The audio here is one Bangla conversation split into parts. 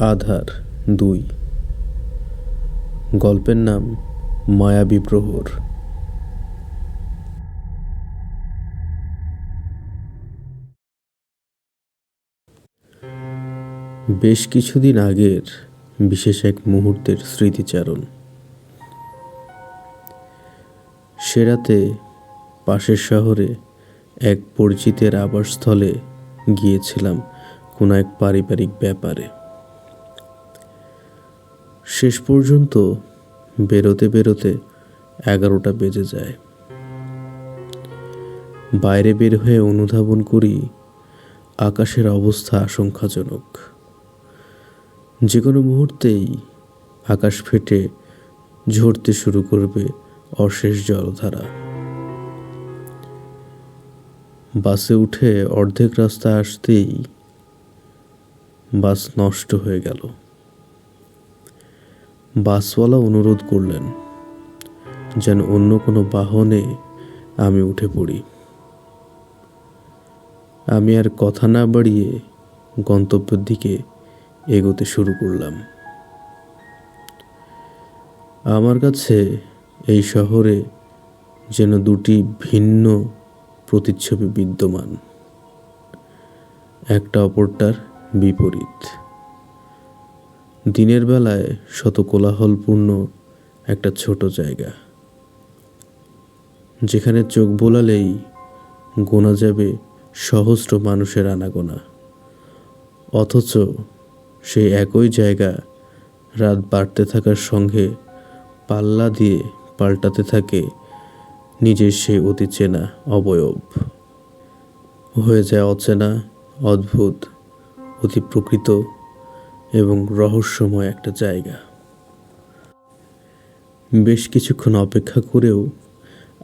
আধার 2। গল্পের নাম মায়াবী প্রহর। বেশ কিছুদিন আগের বিশেষ এক মুহূর্তের স্মৃতিচারণ। সে রাতে পাশের শহরে এক পরিচিতের আবাসস্থলে গিয়েছিলাম কোনো এক পারিবারিক ব্যাপারে। শেষ পর্যন্ত বেরোতে বেরোতে 11টা বেজে যায়। বাইরে বের হয়ে অনুধাবন করি আকাশের অবস্থা আশঙ্কাজনক। যে কোনো মুহূর্তেই আকাশ ফেটে ঝরতে শুরু করবে অশেষ জলধারা। বাসে উঠে অর্ধেক রাস্তা আসতেই বাস নষ্ট হয়ে গেল। বাসওয়ালা অনুরোধ করলেন যেন অন্য কোনো বাহনে আমি উঠে পড়ি। আমি আর কথা না বাড়িয়ে গন্তব্যের দিকে এগোতে শুরু করলাম। আমার কাছে এই শহরে যেন দুটি ভিন্ন প্রতিচ্ছবি বিদ্যমান, একটা অপরটার বিপরীত। দিনের বেলায় শত কোলাহলপূর্ণ একটা ছোট জায়গা, যেখানে চোখ বোলালেই গোনা যাবে সহস্র মানুষের আনাগোনা। অথচ সেই একই জায়গা রাত বাড়তে থাকার সঙ্গে পাল্লা দিয়ে পাল্টাতে থাকে নিজের সেই অতি চেনা অবয়ব। হয়ে যায় অচেনা, অদ্ভুত, অতি প্রকৃত এবং রহস্যময় একটা জায়গা। বেশ কিছুক্ষণ অপেক্ষা করেও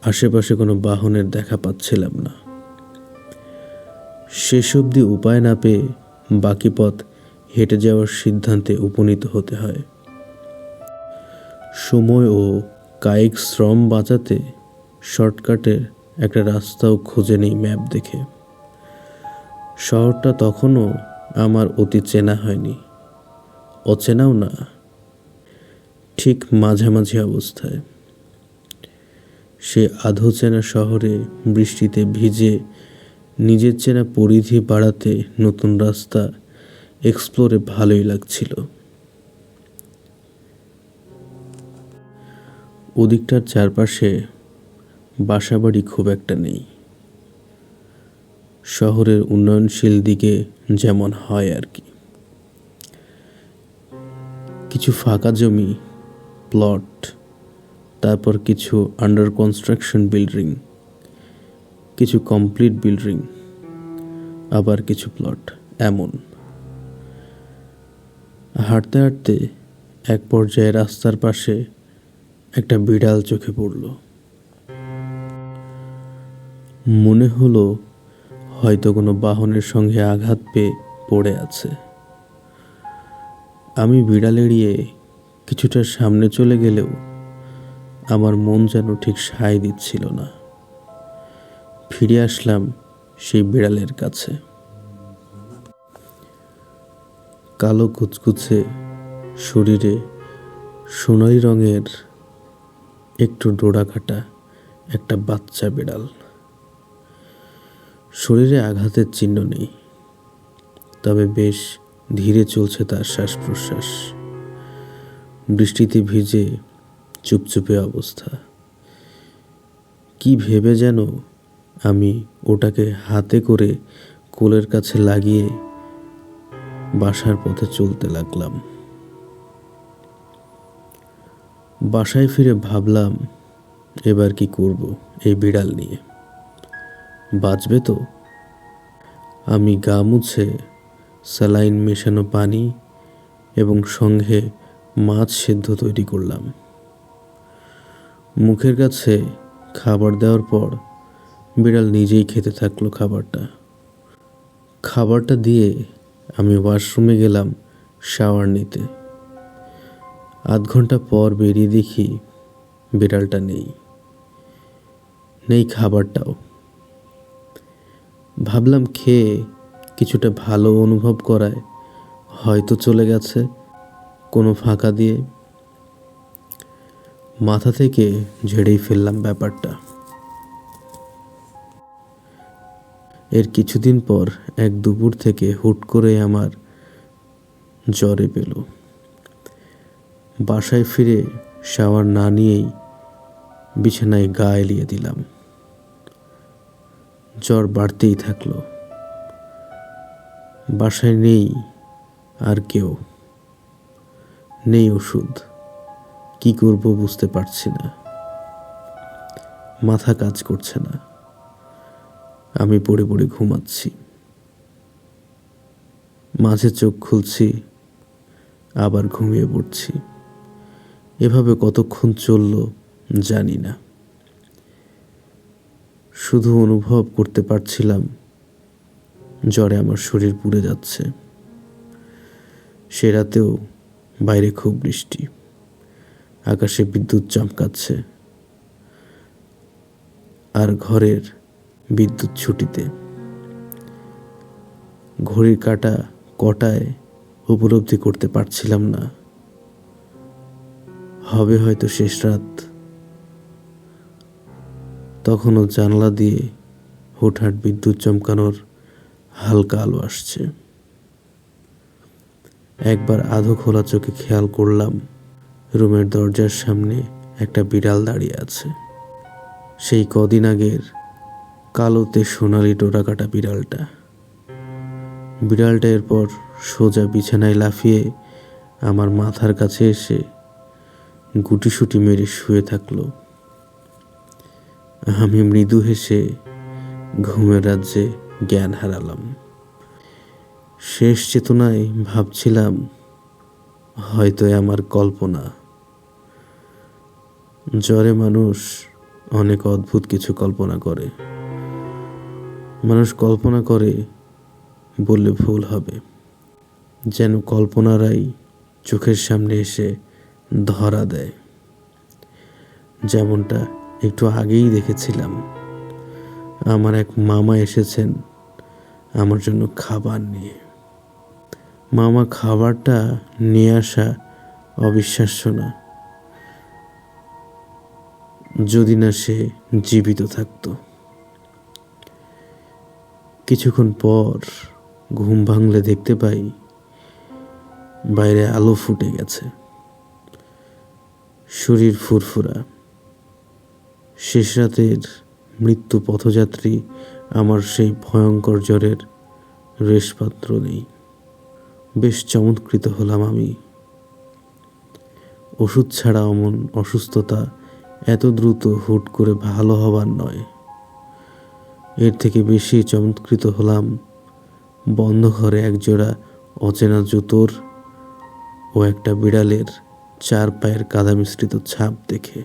আশেপাশে কোনো বাহনের দেখা পাচ্ছিলাম না। শেষ অবধি উপায় না পেয়ে বাকি পথ হেঁটে যাওয়ার সিদ্ধান্তে উপনীত হতে হয়। সময় ও কায়িক শ্রম বাঁচাতে শর্টকাটের একটা রাস্তাও খুঁজে নেই ম্যাপ দেখে। শহরটা তখনও আমার অতি চেনা হয়নি, অচেনাও না, ঠিক মাঝামাঝি অবস্থায়। সে আধো চেনা শহরে বৃষ্টিতে ভিজে নিজের চেনা পরিধি বাড়াতে নতুন রাস্তা এক্সপ্লোরে ভালোই লাগছিল। ওদিকটার চারপাশে বাসাবাড়ি খুব একটা নেই। শহরের উন্নয়নশীল দিকে যেমন হয় আর কি। কিছু ফাঁকা জমি, প্লট, তারপর কিছু আন্ডার কনস্ট্রাকশন বিল্ডিং, কিছু কমপ্লিট বিল্ডিং, আবার কিছু প্লট। এমন হাঁটতে হাঁটতে এক পর্যায়ে রাস্তার পাশে একটা বিড়াল চোখে পড়ল। মনে হলো হয়তো কোনো বাহনের সঙ্গে আঘাত পেয়ে পড়ে আছে। আমি বিড়াল এড়িয়ে কিছুটা সামনে চলে গেলেও আমার মন যেন ঠিক সায় দিচ্ছিল না। ফিরে আসলাম সেই বিড়ালের কাছে। কালো কুচকুচে শরীরে সোনালি রঙের একটু ডোরা কাটা একটা বাচ্চা বিড়াল। শরীরে আঘাতের চিহ্ন নেই, তবে বেশ ধীরে চলছে তার শ্বাস প্রশ্বাস। বৃষ্টিতে ভিজে চুপচুপে অবস্থা। কি ভেবে যেন আমি ওটাকে হাতে করে কোলের কাছে লাগিয়ে বাসার পথে চলতে লাগলাম। বাসায় ফিরে ভাবলাম, এবার কি করব এই বিড়াল নিয়ে? বাঁচবে তো? আমি গা মুছে স্যালাইন মেশানো পানি এবং সঙ্গে মাছ সেদ্ধ তৈরি করলাম। মুখের কাছে খাবার দেওয়ার পর বিড়াল নিজেই খেতে থাকলো খাবারটা দিয়ে আমি ওয়াশরুমে গেলাম শাওয়ার নিতে। আধ ঘন্টা পর বেরিয়ে দেখি বিড়ালটা নেই খাবারটাও। ভাবলাম খেয়ে কিছুটা ভালো অনুভব করায় হয়তো চলে গেছে কোনো ফাঁকা দিয়ে। মাথা থেকে ঝেড়েই ফেললাম ব্যাপারটা। এর কিছুদিন পর এক দুপুর থেকে হুট করে আমার জ্বরে পেল। বাসায় ফিরে শাওয়ার না নিয়েই বিছানায় গা এলিয়ে দিলাম। জ্বর বাড়তেই থাকলো। বাসায় নেই আর কেউ, নেই ওষুধ। কি করব বুঝতে পারছি না। মাথা কাজ করছে না। আমি পড়ে পড়ে ঘুমাচ্ছি। মাঝে চোখ খুলছি, আবার ঘুমিয়ে পড়ছি। এভাবে কতক্ষণ চলল জানি না। শুধু অনুভব করতে পারছিলাম জ্বরে আমার শরীর পুড়ে যাচ্ছে। সে রাতেও বাইরে খুব বৃষ্টি, আকাশে বিদ্যুৎ চমকাচ্ছে, আর ঘরের বিদ্যুৎ ছুটিতে। ঘড়ির কাঁটা কটায় উপলব্ধি করতে পারছিলাম না। হবে হয়তো শেষ রাত। তখনও জানলা দিয়ে হুটহাট বিদ্যুৎ চমকানোর হালকা আলো আসছে। একবার আধো খোলা চোখে খেয়াল করলাম রুমের দরজার সামনে একটা বিড়াল দাঁড়িয়ে আছে। সেই কদিন আগের কালোতে সোনালি ডোরাকাটা বিড়ালটা। বিড়ালটা এরপর সোজা বিছানায় লাফিয়ে আমার মাথার কাছে এসে গুটিসুটি মেরে শুয়ে থাকলো। আমি মৃদু হেসে ঘুমের রাজ্যে জ্ঞান হারালাম। শেষ চেতনায় ভাবছিলাম হয়তো আমার কল্পনা। জ্বরে মানুষ অনেক অদ্ভুত কিছু কল্পনা করে। মানুষ কল্পনা করে বললে ভুল হবে, যেন কল্পনারাই চোখের সামনে এসে ধরা দেয়। যেমনটা একটু আগেই দেখেছিলাম, আমার এক মামা এসেছেন আমার জন্য খাবার নিয়ে। মামা খাবারটা নিয়ে আসা অবিশ্বাস্য না, যদি না সে জীবিত থাকতো। কিছুক্ষণ পর ঘুম ভাঙলে দেখতে পাই বাইরে আলো ফুটে গেছে, শরীর ফুরফুরা। শেষ রাতের মৃত্যু পথযাত্রী আমার সেই ভয়ঙ্কর জ্বরের রেশপাত্র নেই। বেশ চমৎকৃত হলাম আমি। ওষুধ ছাড়া অমন অসুস্থতা এত দ্রুত হুট করে ভালো হবার নয়। এর থেকে বেশি চমৎকৃত হলাম বন্ধ ঘরে একজোড়া অচেনা জুতোর ও একটা বিড়ালের 4 পায়ের কাদা মিশ্রিত ছাপ দেখে।